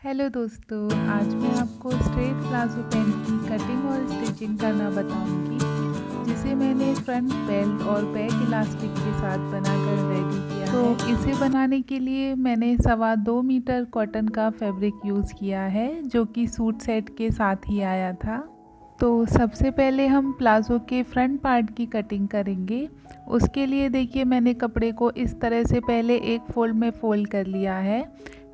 Hello दोस्तों, आज मैं आपको स्ट्रेट प्लाजो पैंट की कटिंग और स्टिचिंग करना बताऊंगी, जिसे मैंने फ्रंट बेल्ट और बैक इलास्टिक के साथ बनाकर रेडी किया है। तो इसे बनाने के लिए मैंने 2.25 मीटर कॉटन का फैब्रिक यूज़ किया है, जो कि सूट सेट के साथ ही आया था। तो सबसे पहले हम प्लाजो के फ्रंट पार्ट की कटिंग करेंगे। उसके लिए देखिए, मैंने कपड़े को इस तरह से पहले एक फोल्ड में फोल्ड कर लिया है।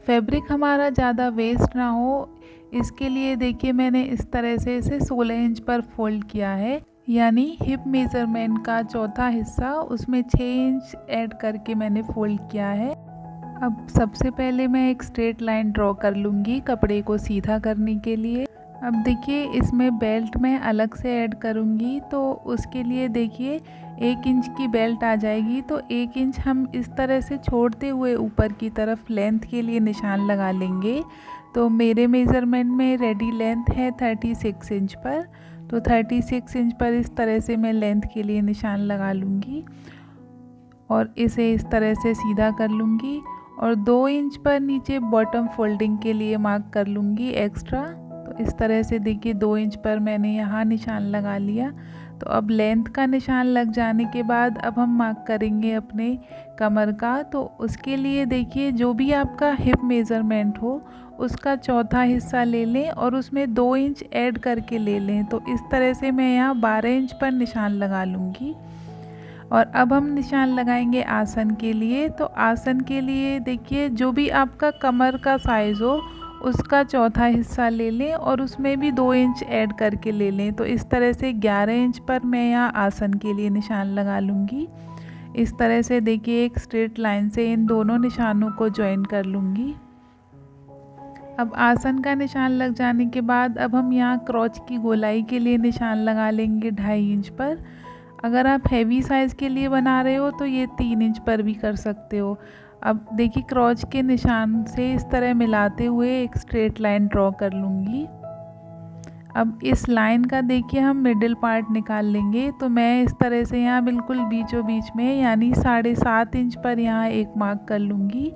फैब्रिक हमारा ज़्यादा वेस्ट ना हो, इसके लिए देखिए मैंने इस तरह से इसे 16 इंच पर फोल्ड किया है, यानी हिप मेज़रमेंट का चौथा हिस्सा उसमें 6 इंच ऐड करके मैंने फोल्ड किया है। अब सबसे पहले मैं एक स्ट्रेट लाइन ड्रॉ कर लूँगी कपड़े को सीधा करने के लिए। अब देखिए, इसमें बेल्ट मैं अलग से ऐड करूँगी, तो उसके लिए देखिए 1 इंच की बेल्ट आ जाएगी। तो 1 इंच हम इस तरह से छोड़ते हुए ऊपर की तरफ लेंथ के लिए निशान लगा लेंगे। तो मेरे मेज़रमेंट में रेडी लेंथ है 36 इंच पर, तो 36 इंच पर इस तरह से मैं लेंथ के लिए निशान लगा लूँगी और इसे इस तरह से सीधा कर लूँगी। और 2 इंच पर नीचे बॉटम फोल्डिंग के लिए मार्क कर लूँगी एक्स्ट्रा। तो इस तरह से देखिए 2 इंच पर मैंने यहाँ निशान लगा लिया। तो अब लेंथ का निशान लग जाने के बाद अब हम मार्क करेंगे अपने कमर का। तो उसके लिए देखिए, जो भी आपका हिप मेज़रमेंट हो उसका चौथा हिस्सा ले लें और उसमें 2 इंच ऐड करके ले लें। तो इस तरह से मैं यहाँ 12 इंच पर निशान लगा लूँगी। और अब हम निशान लगाएंगे आसन के लिए। तो आसन के लिए देखिए, जो भी आपका कमर का साइज़ हो उसका चौथा हिस्सा ले लें और उसमें भी 2 इंच ऐड करके ले लें। तो इस तरह से 11 इंच पर मैं यहाँ आसन के लिए निशान लगा लूँगी। इस तरह से देखिए एक स्ट्रेट लाइन से इन दोनों निशानों को ज्वाइन कर लूँगी। अब आसन का निशान लग जाने के बाद अब हम यहाँ क्रॉच की गोलाई के लिए निशान लगा लेंगे 2.5 इंच पर। अगर आप हैवी साइज़ के लिए बना रहे हो तो ये 3 इंच पर भी कर सकते हो। अब देखिए, क्रॉच के निशान से इस तरह मिलाते हुए एक स्ट्रेट लाइन ड्रॉ कर लूँगी। अब इस लाइन का देखिए हम मिडिल पार्ट निकाल लेंगे। तो मैं इस तरह से यहाँ बिल्कुल बीचों बीच में, यानी 7.5 इंच पर यहाँ एक मार्क कर लूँगी।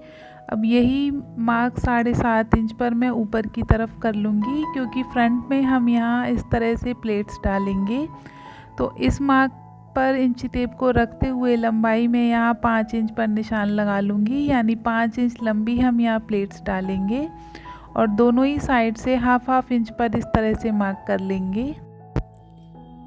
अब यही मार्क 7.5 इंच पर मैं ऊपर की तरफ कर लूँगी, क्योंकि फ्रंट में हम यहाँ इस तरह से प्लेट्स डालेंगे। तो इस मार्क पर इंची टेप को रखते हुए लंबाई में यहाँ 5 इंच पर निशान लगा लूँगी, यानी 5 इंच लंबी हम यहाँ प्लेट्स डालेंगे और दोनों ही साइड से हाफ इंच पर इस तरह से मार्क कर लेंगे।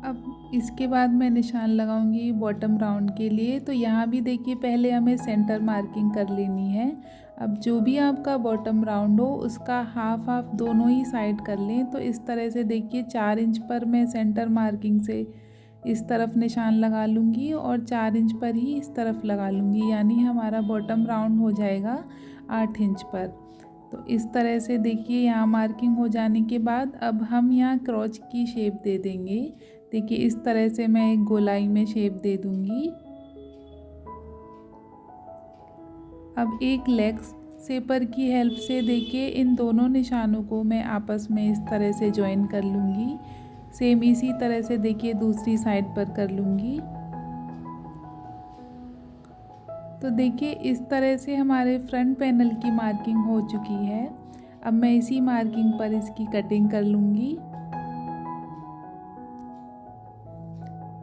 अब इसके बाद मैं निशान लगाऊंगी बॉटम राउंड के लिए। तो यहाँ भी देखिए, पहले हमें सेंटर मार्किंग कर लेनी है। अब जो भी आपका बॉटम राउंड हो उसका हाफ दोनों ही साइड कर लें। तो इस तरह से देखिए 4 इंच पर मैं सेंटर मार्किंग से इस तरफ निशान लगा लूँगी और 4 इंच पर ही इस तरफ लगा लूँगी, यानी हमारा बॉटम राउंड हो जाएगा 8 इंच पर। तो इस तरह से देखिए यहाँ मार्किंग हो जाने के बाद अब हम यहाँ क्रॉच की शेप दे देंगे। देखिए इस तरह से मैं एक गोलाई में शेप दे दूँगी। अब एक लेग शेपर की हेल्प से देखिए इन दोनों निशानों को मैं आपस में इस तरह से ज्वाइन कर लूँगी। सेम इसी तरह से देखिए दूसरी साइड पर कर लूँगी। तो देखिए इस तरह से हमारे फ्रंट पैनल की मार्किंग हो चुकी है। अब मैं इसी मार्किंग पर इसकी कटिंग कर लूँगी।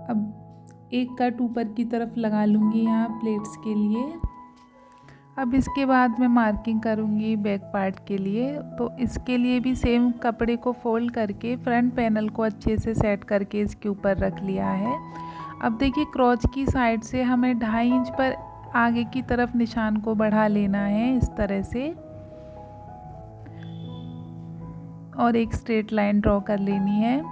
अब एक कट ऊपर की तरफ लगा लूँगी यहाँ प्लेट्स के लिए। अब इसके बाद मैं मार्किंग करूँगी बैक पार्ट के लिए। तो इसके लिए भी सेम कपड़े को फोल्ड करके फ्रंट पैनल को अच्छे से सेट करके इसके ऊपर रख लिया है। अब देखिए क्रॉच की साइड से हमें 2.5 इंच पर आगे की तरफ निशान को बढ़ा लेना है इस तरह से, और एक स्ट्रेट लाइन ड्रॉ कर लेनी है।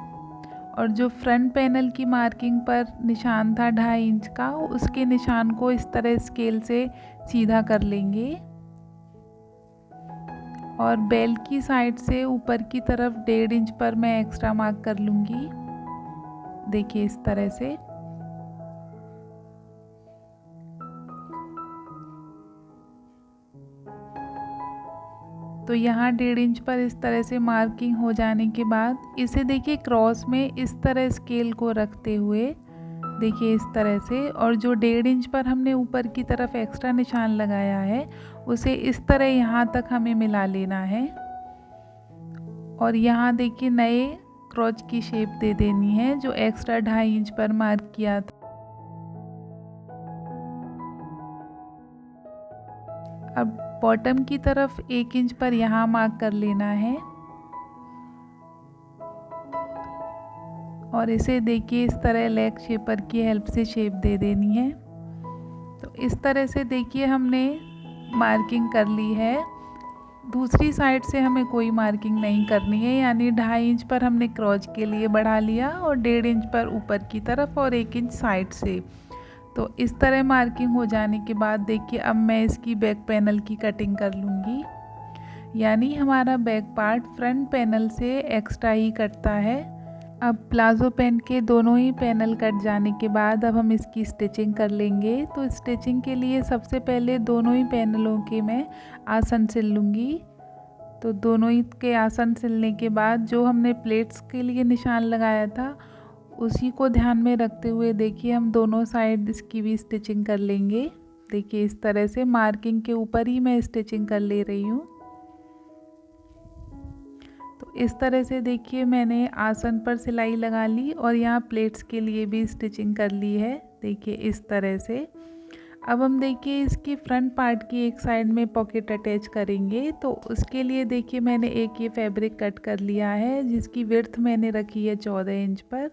और जो फ्रंट पैनल की मार्किंग पर निशान था 2.5 इंच का, उसके निशान को इस तरह स्केल से सीधा कर लेंगे और बेल्ट की साइड से ऊपर की तरफ 1.5 इंच पर मैं एक्स्ट्रा मार्क कर लूँगी। देखिए इस तरह से। तो यहाँ 1.5 इंच पर इस तरह से मार्किंग हो जाने के बाद इसे देखिए क्रॉस में इस तरह स्केल को रखते हुए देखिए इस तरह से, और जो 1.5 इंच पर हमने ऊपर की तरफ एक्स्ट्रा निशान लगाया है उसे इस तरह यहाँ तक हमें मिला लेना है। और यहाँ देखिए नए क्रॉच की शेप दे देनी है जो एक्स्ट्रा 2.5 इंच पर मार्क किया था। अब बॉटम की तरफ 1 इंच पर यहाँ मार्क कर लेना है और इसे देखिए इस तरह लेग शेपर की हेल्प से शेप दे देनी है। तो इस तरह से देखिए हमने मार्किंग कर ली है। दूसरी साइड से हमें कोई मार्किंग नहीं करनी है, यानी 2.5 इंच पर हमने क्रॉच के लिए बढ़ा लिया और 1.5 इंच पर ऊपर की तरफ और 1 इंच साइड से। तो इस तरह मार्किंग हो जाने के बाद देखिए अब मैं इसकी बैक पैनल की कटिंग कर लूँगी, यानी हमारा बैक पार्ट फ्रंट पैनल से एक्स्ट्रा ही कटता है। अब प्लाज़ो पैंट के दोनों ही पैनल कट जाने के बाद अब हम इसकी स्टिचिंग कर लेंगे। तो स्टिचिंग के लिए सबसे पहले दोनों ही पैनलों के मैं आसन सिल लूँगी। तो दोनों ही के आसन सिलने के बाद जो हमने प्लेट्स के लिए निशान लगाया था उसी को ध्यान में रखते हुए देखिए हम दोनों साइड इसकी भी स्टिचिंग कर लेंगे। देखिए इस तरह से मार्किंग के ऊपर ही मैं स्टिचिंग कर ले रही हूँ। तो इस तरह से देखिए मैंने आसन पर सिलाई लगा ली और यहाँ प्लेट्स के लिए भी स्टिचिंग कर ली है। देखिए इस तरह से अब हम देखिए इसकी फ्रंट पार्ट की एक साइड में पॉकेट अटैच करेंगे। तो उसके लिए देखिए मैंने एक ये फैब्रिक कट कर लिया है जिसकी विड्थ मैंने रखी है 14 इंच पर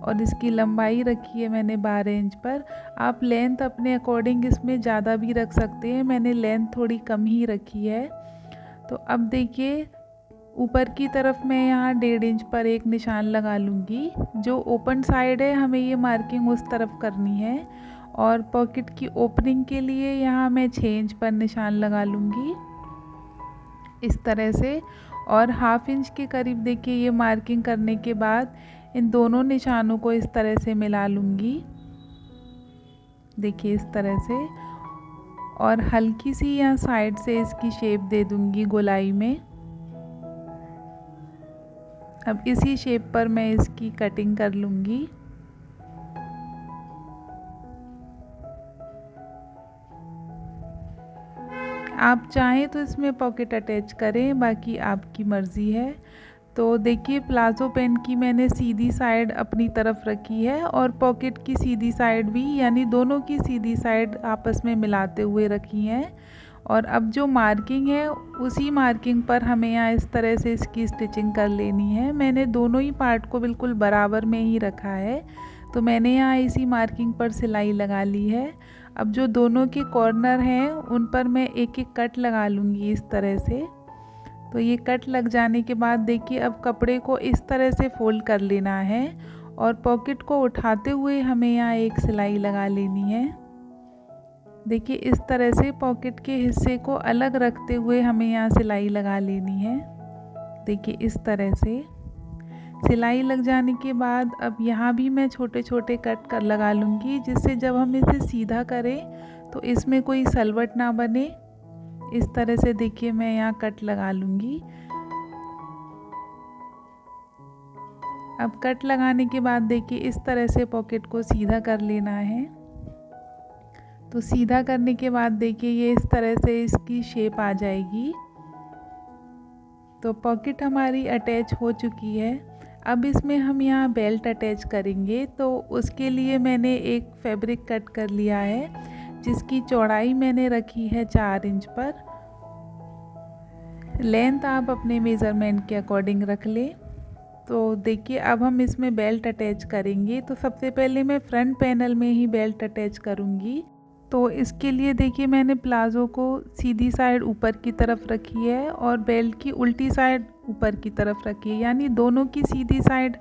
और इसकी लंबाई रखी है मैंने 12 इंच पर। आप लेंथ अपने अकॉर्डिंग इसमें ज़्यादा भी रख सकते हैं, मैंने लेंथ थोड़ी कम ही रखी है। तो अब देखिए ऊपर की तरफ मैं यहाँ 1.5 इंच पर एक निशान लगा लूँगी। जो ओपन साइड है हमें ये मार्किंग उस तरफ करनी है और पॉकेट की ओपनिंग के लिए यहाँ मैं 6 इंच पर निशान लगा लूँगी इस तरह से। और 1/2 इंच के करीब देखिए ये मार्किंग करने के बाद इन दोनों निशानों को इस तरह से मिला लूँगी। देखिए इस तरह से और हल्की सी यहाँ साइड से इसकी शेप दे दूँगी गोलाई में। अब इसी शेप पर मैं इसकी कटिंग कर लूँगी। आप चाहें तो इसमें पॉकेट अटैच करें, बाकी आपकी मर्ज़ी है। तो देखिए प्लाज़ो पैंट की मैंने सीधी साइड अपनी तरफ रखी है और पॉकेट की सीधी साइड भी, यानी दोनों की सीधी साइड आपस में मिलाते हुए रखी हैं। और अब जो मार्किंग है उसी मार्किंग पर हमें यहाँ इस तरह से इसकी स्टिचिंग कर लेनी है। मैंने दोनों ही पार्ट को बिल्कुल बराबर में ही रखा है, तो मैंने यहाँ इसी मार्किंग पर सिलाई लगा ली है। अब जो दोनों के कॉर्नर हैं उन पर मैं एक एक कट लगा लूँगी इस तरह से। तो ये कट लग जाने के बाद देखिए अब कपड़े को इस तरह से फोल्ड कर लेना है और पॉकेट को उठाते हुए हमें यहाँ एक सिलाई लगा लेनी है। देखिए इस तरह से पॉकेट के हिस्से को अलग रखते हुए हमें यहाँ सिलाई लगा लेनी है। देखिए इस तरह से सिलाई लग जाने के बाद अब यहाँ भी मैं छोटे छोटे कट कर लगा लूँगी, जिससे जब हम इसे सीधा करें तो इसमें कोई सलवट ना बने। इस तरह से देखिए मैं यहाँ कट लगा लूँगी। अब कट लगाने के बाद देखिए इस तरह से पॉकेट को सीधा कर लेना है। तो सीधा करने के बाद देखिए ये इस तरह से इसकी शेप आ जाएगी। तो पॉकेट हमारी अटैच हो चुकी है। अब इसमें हम यहाँ बेल्ट अटैच करेंगे। तो उसके लिए मैंने एक फैब्रिक कट कर लिया है जिसकी चौड़ाई मैंने रखी है 4 इंच पर। लेंथ आप अपने मेज़रमेंट के अकॉर्डिंग रख लें। तो देखिए अब हम इसमें बेल्ट अटैच करेंगे। तो सबसे पहले मैं फ्रंट पैनल में ही बेल्ट अटैच करूँगी। तो इसके लिए देखिए मैंने प्लाज़ो को सीधी साइड ऊपर की तरफ रखी है और बेल्ट की उल्टी साइड ऊपर की तरफ रखी है, यानी दोनों की सीधी साइड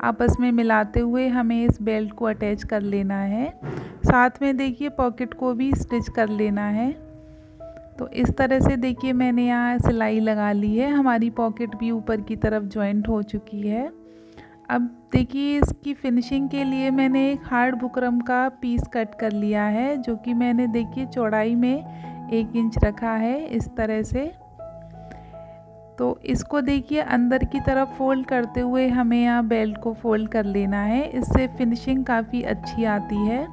आपस में मिलाते हुए हमें इस बेल्ट को अटैच कर लेना है। साथ में देखिए पॉकेट को भी स्टिच कर लेना है। तो इस तरह से देखिए मैंने यहाँ सिलाई लगा ली है, हमारी पॉकेट भी ऊपर की तरफ जॉइंट हो चुकी है। अब देखिए इसकी फिनिशिंग के लिए मैंने एक हार्ड बुकरम का पीस कट कर लिया है, जो कि मैंने देखिए चौड़ाई में 1 इंच रखा है इस तरह से। तो इसको देखिए अंदर की तरफ फोल्ड करते हुए हमें यहाँ बेल्ट को फोल्ड कर लेना है, इससे फिनिशिंग काफ़ी अच्छी आती है।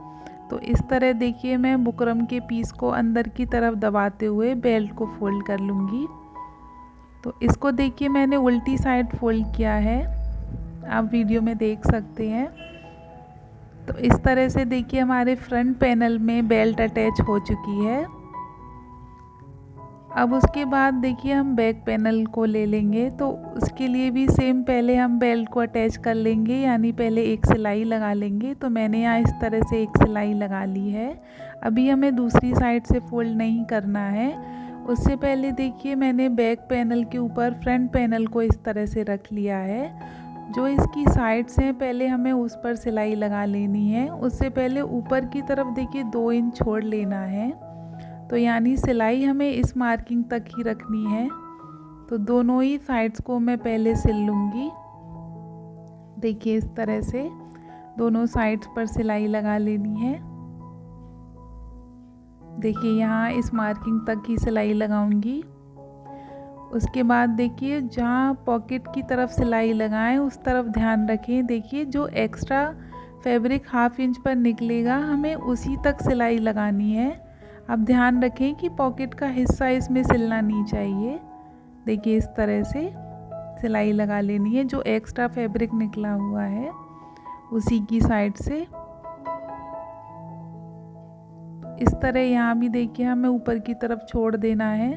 तो इस तरह देखिए मैं बुकरम के पीस को अंदर की तरफ दबाते हुए बेल्ट को फोल्ड कर लूँगी। तो इसको देखिए मैंने उल्टी साइड फोल्ड किया है, आप वीडियो में देख सकते हैं। तो इस तरह से देखिए हमारे फ्रंट पैनल में बेल्ट अटैच हो चुकी है। अब उसके बाद देखिए हम बैक पैनल को ले लेंगे, तो उसके लिए भी सेम पहले हम बेल्ट को अटैच कर लेंगे, यानी पहले एक सिलाई लगा लेंगे। तो मैंने यहाँ इस तरह से एक सिलाई लगा ली है। अभी हमें दूसरी साइड से फोल्ड नहीं करना है। उससे पहले देखिए मैंने बैक पैनल के ऊपर फ्रंट पैनल को इस तरह से रख लिया है। जो इसकी साइड्स हैं पहले हमें उस पर सिलाई लगा लेनी है। उससे पहले ऊपर की तरफ देखिए 2 इंच छोड़ लेना है, तो यानी सिलाई हमें इस मार्किंग तक ही रखनी है। तो दोनों ही साइड्स को मैं पहले सिल लूँगी। देखिए इस तरह से दोनों साइड्स पर सिलाई लगा लेनी है। देखिए यहाँ इस मार्किंग तक ही सिलाई लगाऊंगी। उसके बाद देखिए जहाँ पॉकेट की तरफ सिलाई लगाएं उस तरफ ध्यान रखें। देखिए जो एक्स्ट्रा फैब्रिक 1/2 इंच पर निकलेगा हमें उसी तक सिलाई लगानी है। अब ध्यान रखें कि पॉकेट का हिस्सा इसमें सिलना नहीं चाहिए। देखिए इस तरह से सिलाई लगा लेनी है, जो एक्स्ट्रा फैब्रिक निकला हुआ है उसी की साइड से। इस तरह यहाँ भी देखिए हमें ऊपर की तरफ छोड़ देना है।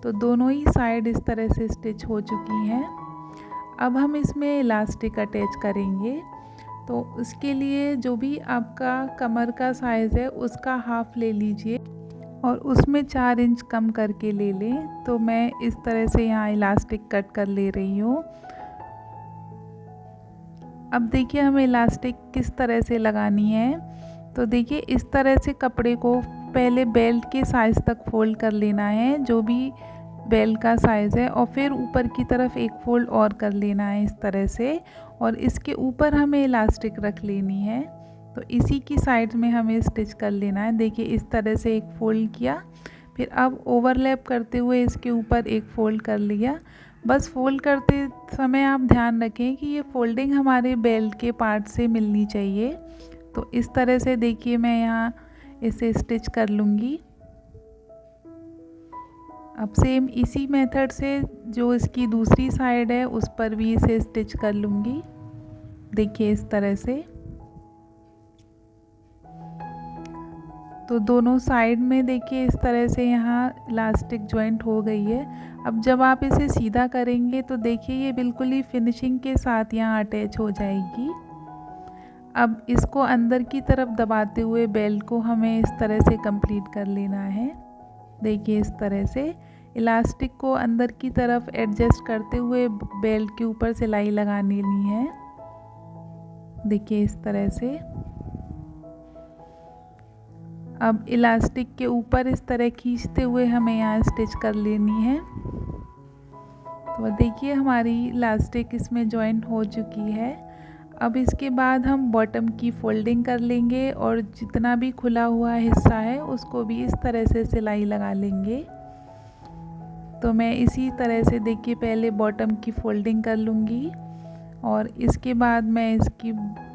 तो दोनों ही साइड इस तरह से स्टिच हो चुकी हैं। अब हम इसमें इलास्टिक अटैच करेंगे। तो उसके लिए जो भी आपका कमर का साइज़ है उसका हाफ ले लीजिए और उसमें 4 इंच कम करके ले लें। तो मैं इस तरह से यहाँ इलास्टिक कट कर ले रही हूँ। अब देखिए हमें इलास्टिक किस तरह से लगानी है। तो देखिए इस तरह से कपड़े को पहले बेल्ट के साइज़ तक फोल्ड कर लेना है, जो भी बेल्ट का साइज़ है, और फिर ऊपर की तरफ एक फोल्ड और कर लेना है इस तरह से, और इसके ऊपर हमें इलास्टिक रख लेनी है। तो इसी की साइड में हमें स्टिच कर लेना है। देखिए इस तरह से एक फ़ोल्ड किया, फिर अब ओवरलैप करते हुए इसके ऊपर एक फ़ोल्ड कर लिया। बस फ़ोल्ड करते समय आप ध्यान रखें कि ये फ़ोल्डिंग हमारे बेल्ट के पार्ट से मिलनी चाहिए। तो इस तरह से देखिए मैं यहाँ इसे स्टिच कर लूँगी। अब सेम इसी मेथड से जो इसकी दूसरी साइड है उस पर भी इसे स्टिच कर लूँगी। देखिए इस तरह से। तो दोनों साइड में देखिए इस तरह से यहाँ इलास्टिक जॉइंट हो गई है। अब जब आप इसे सीधा करेंगे तो देखिए ये बिल्कुल ही फिनिशिंग के साथ यहाँ अटैच हो जाएगी। अब इसको अंदर की तरफ दबाते हुए बेल्ट को हमें इस तरह से कंप्लीट कर लेना है। देखिए इस तरह से इलास्टिक को अंदर की तरफ एडजस्ट करते हुए बेल्ट के ऊपर सिलाई लगा लेनी है। देखिए इस तरह से। अब इलास्टिक के ऊपर इस तरह खींचते हुए हमें यहाँ स्टिच कर लेनी है। तो देखिए हमारी इलास्टिक इसमें जॉइंट हो चुकी है। अब इसके बाद हम बॉटम की फोल्डिंग कर लेंगे और जितना भी खुला हुआ हिस्सा है उसको भी इस तरह से सिलाई लगा लेंगे। तो मैं इसी तरह से देखिए पहले बॉटम की फोल्डिंग कर लूँगी और इसके बाद मैं इसकी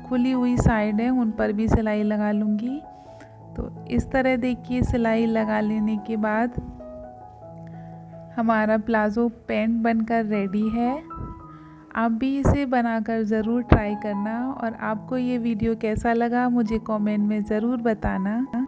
खुली हुई साइड है उन पर भी सिलाई लगा लूँगी। तो इस तरह देखिए सिलाई लगा लेने के बाद हमारा प्लाज़ो पैंट बनकर रेडी है। आप भी इसे बनाकर ज़रूर ट्राई करना और आपको ये वीडियो कैसा लगा मुझे कमेंट में ज़रूर बताना।